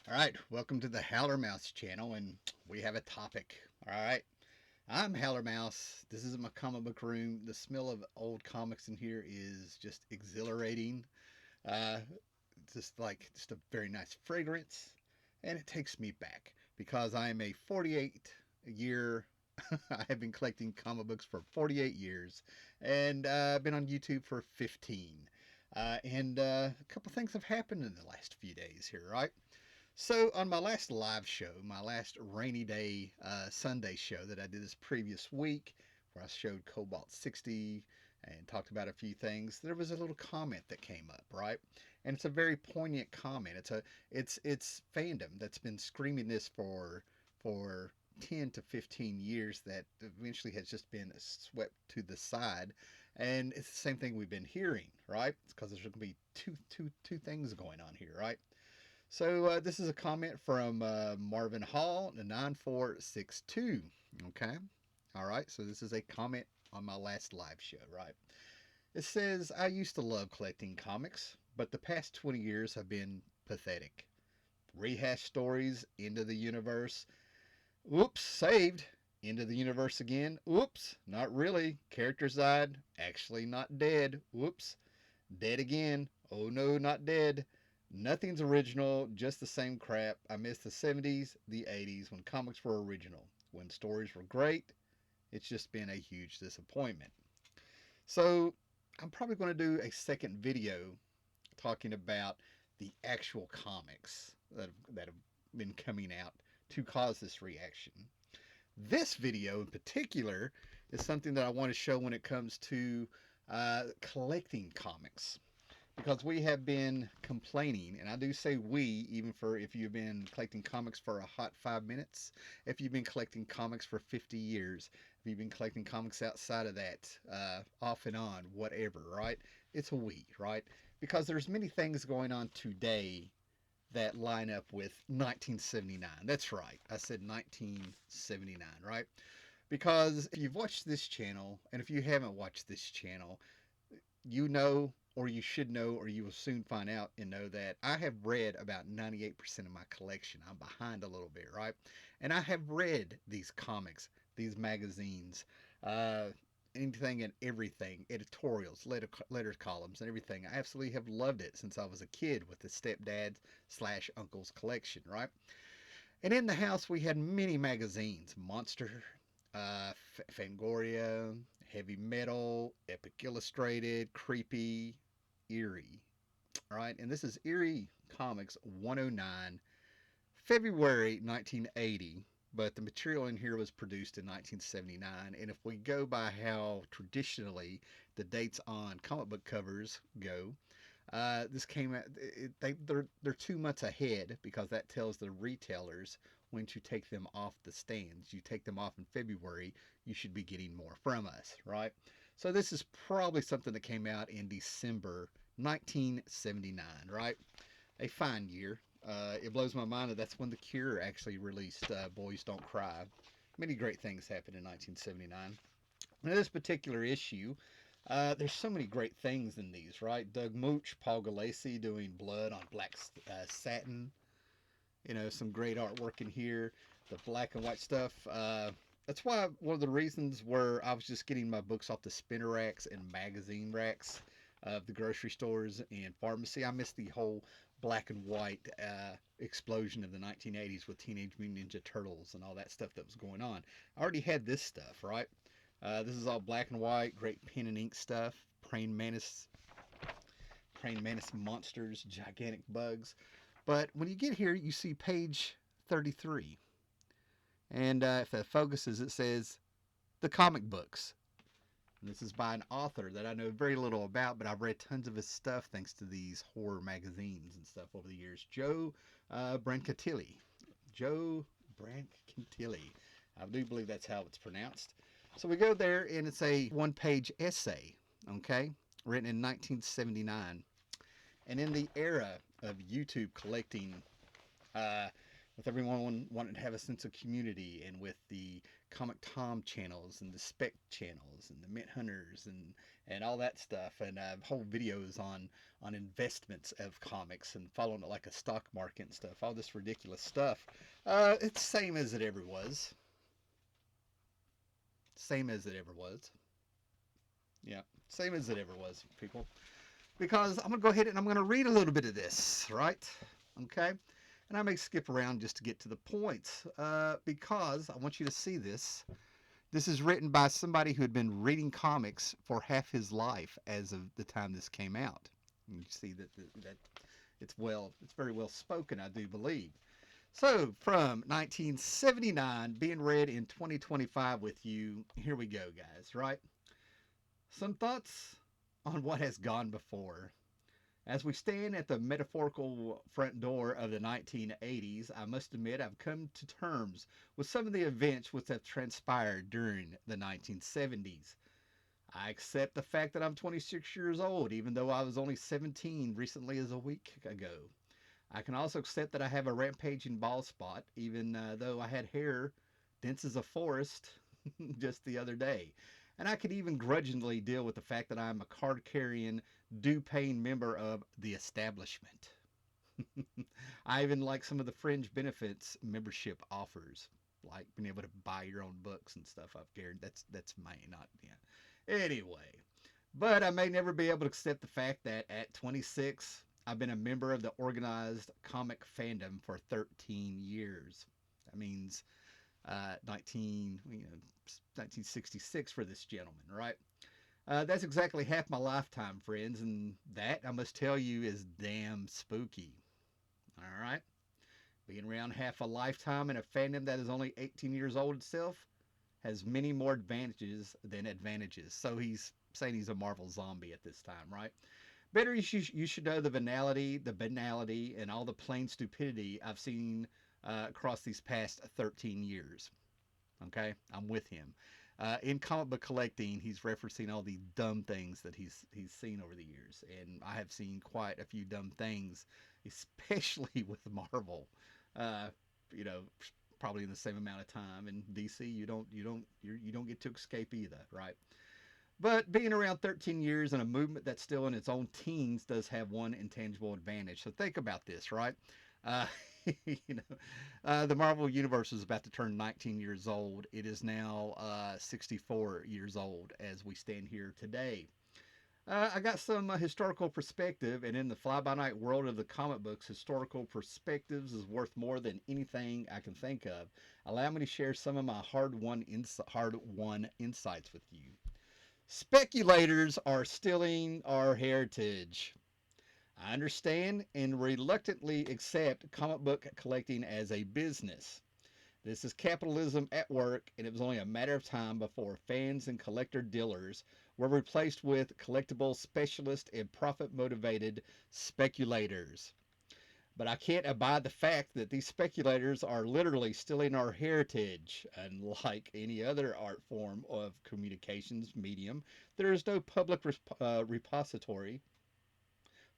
All right, welcome to the Howler Mouse channel, and we have a topic. All right, I'm Howler Mouse. This is my comic book room. The smell of old comics in here is just exhilarating. Uh, just a very nice fragrance, and it takes me back because I am a 48 year. I have been collecting comic books for 48 years, and I've been on YouTube for 15. And a couple things have happened in the last few days here, right? So, on my last live show, my last rainy day Sunday show that I did this previous week, where I showed Cobalt 60 and talked about a few things, there was a little comment that came up, right? And it's a very poignant comment. It's Fandom that's been screaming this for 10 to 15 years that eventually has just been swept to the side. And it's the same thing we've been hearing, right? It's because there's going to be two things going on here, right? So this is a comment from Marvin Hall, the 9462. Okay. All right. So this is a comment on my last live show, right? It says, I used to love collecting comics, but the past 20 years have been pathetic. Rehash stories, into the universe. Oops, saved. Into the universe again. Oops, not really. Characters died. Actually, not dead. Oops. Dead again. Oh no, not dead. Nothing's original, just the same crap. I miss the 70s, the 80s when comics were original. When stories were great, it's just been a huge disappointment. So, I'm probably going to do a second video talking about the actual comics that have been coming out to cause this reaction. This video in particular is something that I want to show when it comes to collecting comics, because we have been complaining, and I do say we, even for if you've been collecting comics for a hot 5 minutes, if you've been collecting comics for 50 years, if you've been collecting comics outside of that, off and on, whatever, right? It's a we, right? Because there's many things going on today that line up with 1979. That's right. I said 1979, right? Because if you've watched this channel, and if you haven't watched this channel, you know, or you should know, or you will soon find out and know that I have read about 98% of my collection. I'm behind a little bit, right? And I have read these comics, these magazines, uh, anything and everything, editorials, letter columns, and everything. I absolutely have loved it since I was a kid with the stepdad slash uncle's collection, right? And in the house, we had many magazines: Monster, Fangoria, Heavy Metal, Epic Illustrated, Creepy, Eerie. All right, and this is Eerie Comics 109, February 1980. But the material in here was produced in 1979. And if we go by how traditionally the dates on comic book covers go, this came out. They're 2 months ahead because that tells the retailers when to take them off the stands. You take them off in February, you should be getting more from us, right? So this is probably something that came out in December 1979, right? A fine year. It blows my mind that that's when The Cure actually released Boys Don't Cry. Many great things happened in 1979. In this particular issue, there's so many great things in these, right? Doug Mooch, Paul Galassi doing Blood on Black Satin. You know, some great artwork in here. The black and white stuff. That's why one of the reasons where I was just getting my books off the spinner racks and magazine racks of the grocery stores and pharmacy. I missed the whole black and white explosion of the 1980s with Teenage Mutant Ninja Turtles and all that stuff that was going on. I already had this stuff, right? This is all black and white, great pen and ink stuff. Praying mantis monsters, gigantic bugs. But when you get here, you see page 33. And if it focuses, it says the comic books. And this is by an author that I know very little about, but I've read tons of his stuff thanks to these horror magazines and stuff over the years. Joe Brancatelli. Joe Brancatelli. I do believe that's how it's pronounced. So we go there, and it's a one-page essay, okay, written in 1979. And in the era of YouTube collecting, with everyone wanting to have a sense of community, and with the Comic Tom channels and the Spec channels and the Mint Hunters and all that stuff, and whole videos on investments of comics and following it like a stock market and stuff. All this ridiculous stuff. It's same as it ever was. Same as it ever was. Yeah, same as it ever was, people. Because I'm gonna go ahead and I'm gonna read a little bit of this, right? Okay. And I may skip around just to get to the points because I want you to see this. This is written by somebody who had been reading comics for half his life as of the time this came out. And you see that it's very well spoken, I do believe. So from 1979 being read in 2025 with you, here we go, guys, right? Some thoughts on what has gone before. As we stand at the metaphorical front door of the 1980s, I must admit I've come to terms with some of the events which have transpired during the 1970s. I accept the fact that I'm 26 years old, even though I was only 17 recently as a week ago. I can also accept that I have a rampaging bald spot, even though I had hair dense as a forest just the other day. And I could even grudgingly deal with the fact that I'm a card carrying, due paying member of the establishment. I even like some of the fringe benefits membership offers, like being able to buy your own books and stuff. I've gathered that's mine, not yeah. Anyway, but I may never be able to accept the fact that at 26, I've been a member of the organized comic fandom for 13 years. That means 1966 for this gentleman, right? That's exactly half my lifetime, friends, and that, I must tell you, is damn spooky. All right? Being around half a lifetime in a fandom that is only 18 years old itself has many more advantages than advantages. So he's saying he's a Marvel zombie at this time, right? Better you should know the banality, and all the plain stupidity I've seen across these past 13 years. Okay, I'm with him. In comic book collecting, he's referencing all the dumb things that he's seen over the years, and I have seen quite a few dumb things, especially with Marvel. Uh, you know, probably in the same amount of time. And DC, you don't get to escape either, right? But being around 13 years in a movement that's still in its own teens does have one intangible advantage. So think about this, right? Uh, you know, the Marvel Universe is about to turn 19 years old. It is now 64 years old as we stand here today. I got some historical perspective, and in the fly-by-night world of the comic books, historical perspectives is worth more than anything I can think of. Allow me to share some of my hard-won insights with you. Speculators are stealing our heritage. I understand and reluctantly accept comic book collecting as a business. This is capitalism at work, and it was only a matter of time before fans and collector dealers were replaced with collectible specialists and profit motivated speculators. But I can't abide the fact that these speculators are literally stealing our heritage. Unlike any other art form of communications medium, there is no public repository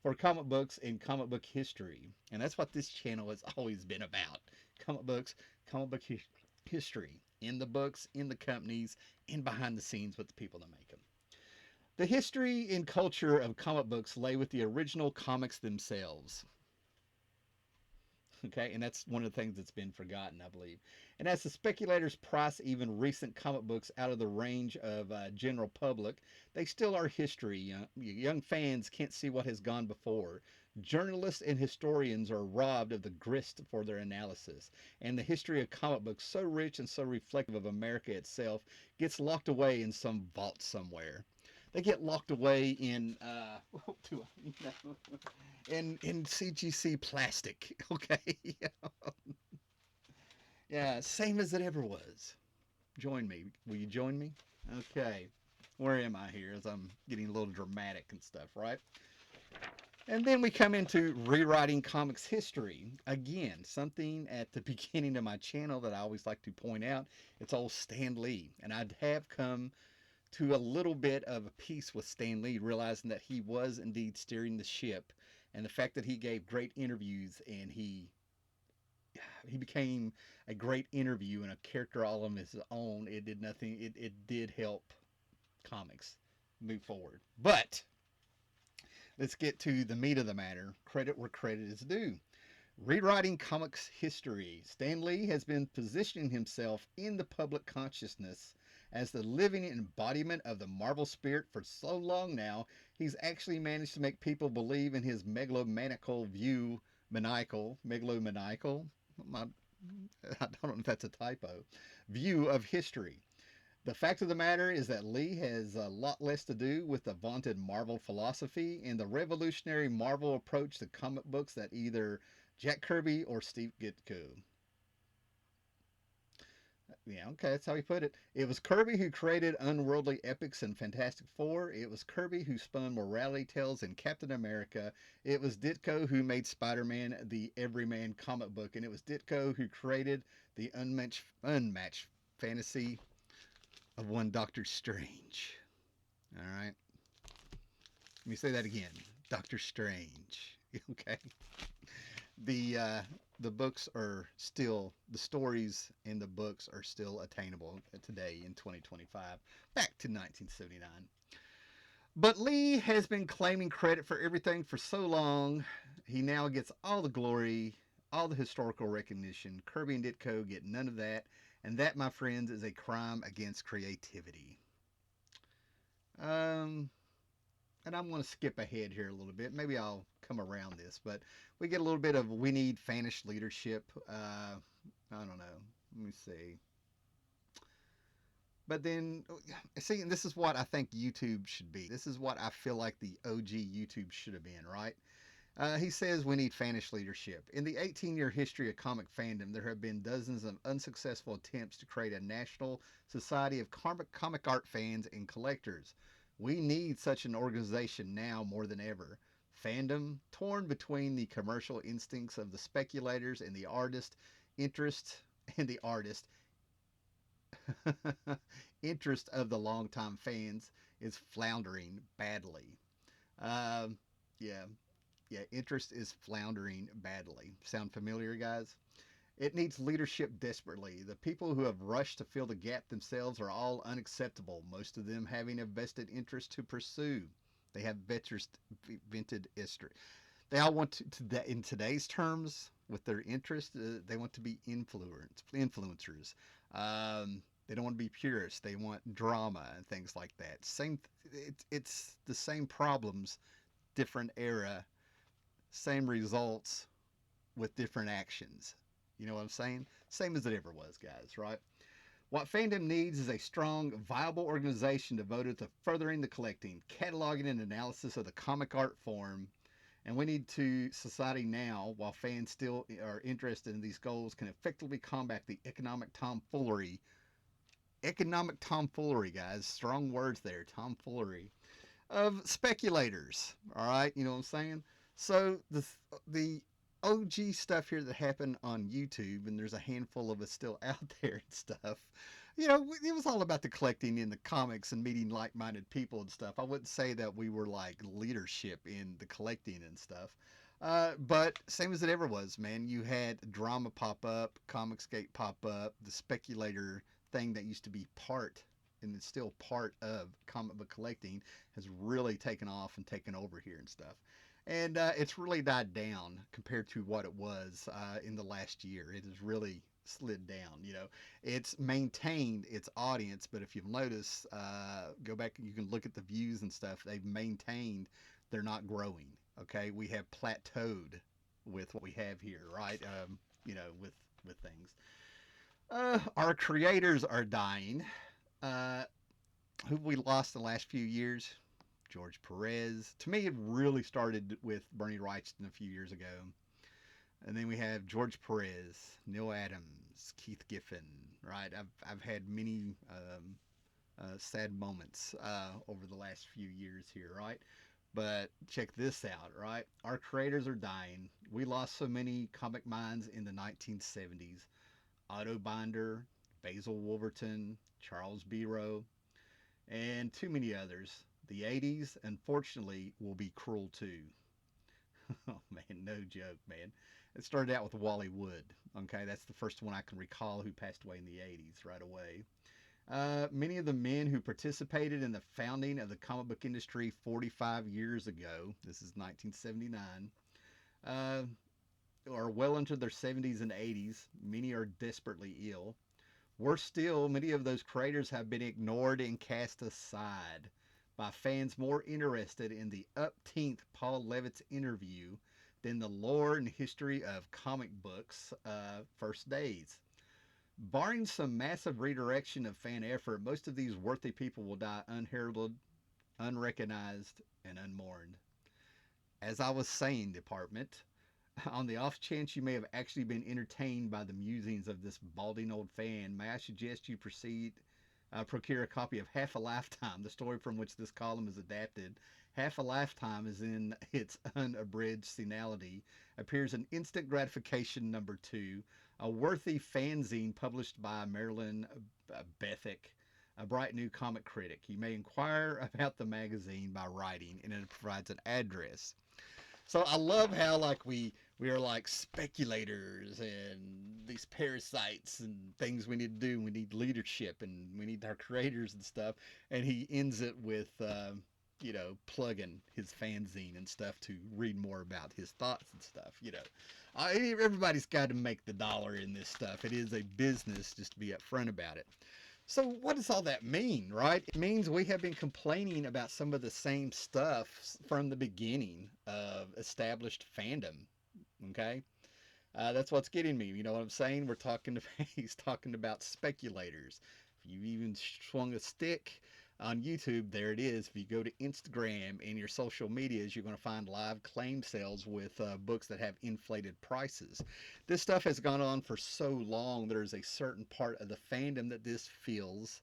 for comic books and comic book history. And that's what this channel has always been about. Comic books, comic book history. In the books, in the companies, and behind the scenes with the people that make them. The history and culture of comic books lay with the original comics themselves. Okay, and that's one of the things that's been forgotten, I believe. And as the speculators price even recent comic books out of the range of general public, they still are history. Young fans can't see what has gone before. Journalists and historians are robbed of the grist for their analysis, and the history of comic books, so rich and so reflective of America itself, gets locked away in some vault somewhere. They get locked away in in CGC plastic. Okay, yeah, same as it ever was. Join me. Will you join me? Okay. Where am I here? As I'm getting a little dramatic and stuff, right? And then we come into rewriting comics history. Again, something at the beginning of my channel that I always like to point out. It's old Stan Lee, and I have come to a little bit of a peace with Stan Lee, realizing that he was indeed steering the ship, and the fact that he gave great interviews and he he became a great interview and a character all on his own. It did nothing. It did help comics move forward. But let's get to the meat of the matter. Credit where credit is due. Rewriting comics history, Stan Lee has been positioning himself in the public consciousness as the living embodiment of the Marvel spirit for so long now. He's actually managed to make people believe in his megalomaniacal, I don't know if that's a typo, view of history. The fact of the matter is that Lee has a lot less to do with the vaunted Marvel philosophy and the revolutionary Marvel approach to comic books that either Jack Kirby or Steve Ditko. Yeah, okay, that's how he put it. It was Kirby who created Unworldly Epics and Fantastic Four. It was Kirby who spun morality tales in Captain America. It was Ditko who made Spider-Man the everyman comic book, and it was Ditko who created the unmatched fantasy of one Doctor Strange. All right, let me say that again. Doctor Strange. Okay. the uh, the books are still the stories in the books are still attainable today in 2025. Back to 1979. But Lee has been claiming credit for everything for so long. He now gets all the glory, all the historical recognition. Kirby and Ditko get none of that, and that, my friends, is a crime against creativity. Um, and I'm going to skip ahead here a little bit. Maybe I'll come around this, but we get a little bit of we need Spanish leadership. I don't know. Let me see. But then, see, and this is what I think YouTube should be. This is what I feel like the OG YouTube should have been, right? He says we need Spanish leadership. In the 18-year history of comic fandom, there have been dozens of unsuccessful attempts to create a national society of comic art fans and collectors. We need such an organization now more than ever. Fandom, torn between the commercial instincts of the speculators and the interest and the artist, interest of the longtime fans, is floundering badly. Um, yeah, yeah, interest is floundering badly. Sound familiar, guys? It needs leadership desperately. The people who have rushed to fill the gap themselves are all unacceptable, most of them having a vested interest to pursue. They have vented history. They all want to in today's terms, with their interest, they want to be influencers. They don't want to be purists. They want drama and things like that. It's the same problems, different era, same results with different actions. You know what I'm saying? Same as it ever was, guys, right? What Fandom needs is a strong, viable organization devoted to furthering the collecting, cataloging, and analysis of the comic art form. And we need to society now, while fans still are interested in these goals, can effectively combat the economic tomfoolery, guys, strong words there, tomfoolery, of speculators. All right, you know what I'm saying? So the OG stuff here that happened on YouTube, and there's a handful of us still out there and stuff. You know, it was all about the collecting in the comics and meeting like-minded people and stuff. I wouldn't say that we were like leadership in the collecting and stuff. But same as it ever was, man. You had drama pop up, Comicsgate pop up, the speculator thing that used to be part and it's still part of comic book collecting has really taken off and taken over here and stuff. And it's really died down compared to what it was in the last year. It has really slid down. You know, it's maintained its audience, but if you'll notice, go back and you can look at the views and stuff. They've maintained. They're not growing. Okay, we have plateaued with what we have here, right? You know, with things. Our creators are dying. Uh, who we lost in the last few years? George Perez. To me, it really started with Bernie Wrightson a few years ago. And then we have George Perez, Neil Adams, Keith Giffen, right? I've had many sad moments over the last few years here, right? But check this out, right? Our creators are dying. We lost so many comic minds in the 1970s. Otto Binder, Basil Wolverton, Charles Biro, and too many others. The 80s, unfortunately, will be cruel too. Oh man, no joke, man. It started out with Wally Wood. Okay, that's the first one I can recall who passed away in the 80s right away. Many of the men who participated in the founding of the comic book industry 45 years ago, this is 1979, uh, are well into their 70s and 80s. Many are desperately ill. Worse still, many of those creators have been ignored and cast aside by fans more interested in the upteenth Paul Levitt's interview than the lore and history of comic books' first days. Barring some massive redirection of fan effort, most of these worthy people will die unheralded, unrecognized, and unmourned. As I was saying, Department, on the off chance you may have actually been entertained by the musings of this balding old fan, may I suggest you procure a copy of Half a Lifetime, the story from which this column is adapted. Half a Lifetime is in its unabridged senility, appears in Instant Gratification #2, a worthy fanzine published by Marilyn Bethick, a bright new comic critic. You may inquire about the magazine by writing, and it provides an address. So I love how like we are like speculators and these parasites and things we need to do. We need leadership and we need our creators and stuff. And he ends it with plugging his fanzine and stuff to read more about his thoughts and stuff. Everybody's got to make the dollar in this stuff. It is a business, just to be upfront about it. So what does all that mean, right? It means we have been complaining about some of the same stuff from the beginning of established fandom. Okay, that's what's getting me. You know what I'm saying? He's talking about speculators. If you even swung a stick on YouTube, there it is. If you go to Instagram and your social medias, you're going to find live claim sales with books that have inflated prices. This stuff has gone on for so long. There's a certain part of the fandom that this feels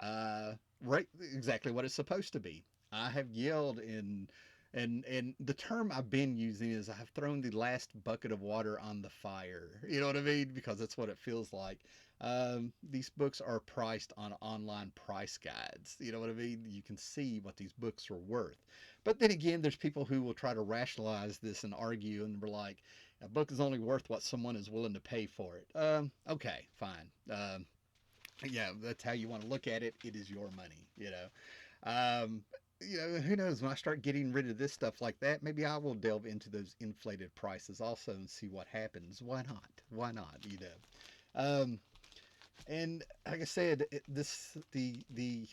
right exactly what it's supposed to be. I have yelled and the term I've been using is I've thrown the last bucket of water on the fire. You know what I mean? Because that's what it feels like. These books are priced on online price guides. You know what I mean? You can see what these books are worth. But then again, there's people who will try to rationalize this and argue, and we're like, a book is only worth what someone is willing to pay for it. Okay, fine. Yeah, that's how you want to look at it. It is your money, you know. Um, who knows? When I start getting rid of this stuff like that, maybe I will delve into those inflated prices also and see what happens. Why not? Why not? And like I said, the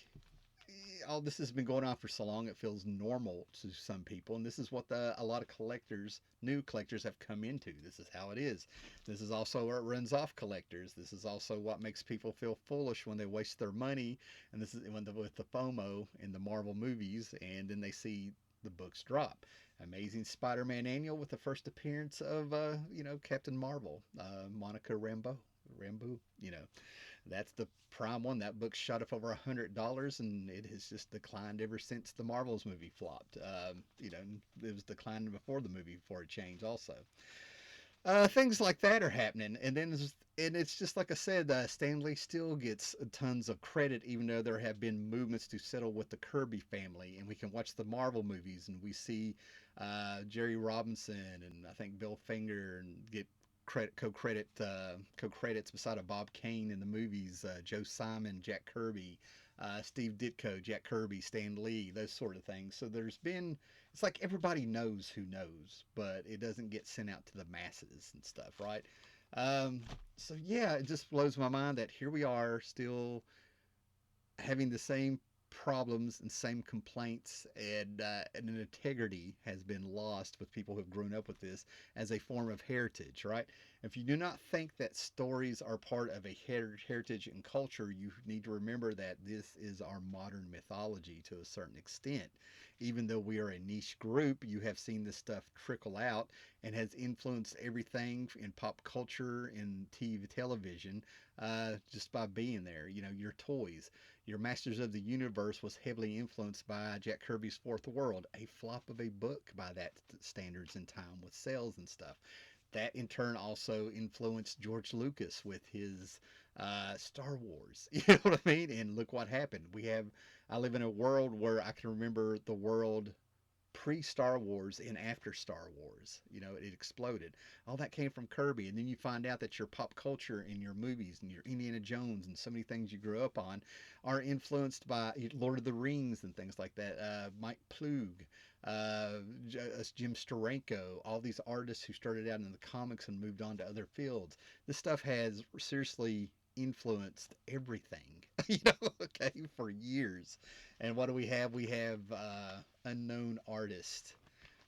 all this has been going on for so long, it feels normal to some people, and this is what a lot of new collectors, have come into. This is how it is. This is also where it runs off collectors. This is also what makes people feel foolish when they waste their money, and this is with the FOMO in the Marvel movies, and then they see the books drop. Amazing Spider-Man annual with the first appearance of Captain Marvel, Monica Rambeau. That's the prime one. That book shot up over $100, and it has just declined ever since the Marvels movie flopped. It was declining before the movie, before it changed also. Things like that are happening, and it's just like I said, Stan Lee still gets tons of credit, even though there have been movements to settle with the Kirby family, and we can watch the Marvel movies, and we see Jerry Robinson and I think Bill Finger and get co-credits beside of Bob Kane in the movies, Joe Simon, Jack Kirby, Steve Ditko, Jack Kirby, Stan Lee, those sort of things. So it's like everybody knows who knows, but it doesn't get sent out to the masses and stuff, right? So yeah, it just blows my mind that here we are still having the same problems and same complaints, and an integrity has been lost with people who have grown up with this as a form of heritage, right? If you do not think that stories are part of a heritage and culture, you need to remember that this is our modern mythology to a certain extent. Even though we are a niche group, you have seen this stuff trickle out and has influenced everything in pop culture and TV, television, just by being there. Your toys. Your Masters of the Universe was heavily influenced by Jack Kirby's Fourth World, a flop of a book by that standards in time with sales and stuff. That in turn also influenced George Lucas with his Star Wars. You know what I mean? And look what happened. I live in a world where I can remember the world pre-Star Wars and after Star Wars. You know, it exploded. All that came from Kirby, and then you find out that your pop culture and your movies and your Indiana Jones and so many things you grew up on are influenced by Lord of the Rings and things like that. Mike Plug, Jim Steranko, all these artists who started out in the comics and moved on to other fields. This stuff has seriously influenced everything, okay, for years. And what do we have? We have unknown artists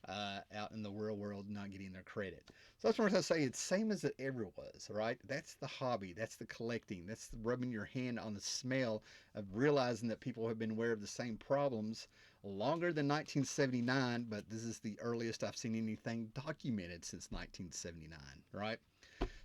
out in the real world not getting their credit. So that's what I say. It's same as it ever was, right? That's the hobby. That's the collecting. That's the rubbing your hand on the smell of realizing that people have been aware of the same problems longer than 1979, but this is the earliest I've seen anything documented since 1979, right?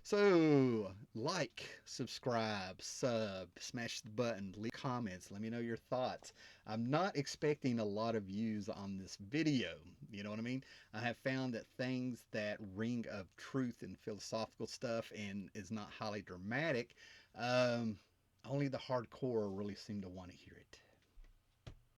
So, like, subscribe, sub, smash the button, leave comments, let me know your thoughts. I'm not expecting a lot of views on this video. You know what I mean? I have found that things that ring of truth and philosophical stuff and is not highly dramatic, um, only the hardcore really seem to want to hear it.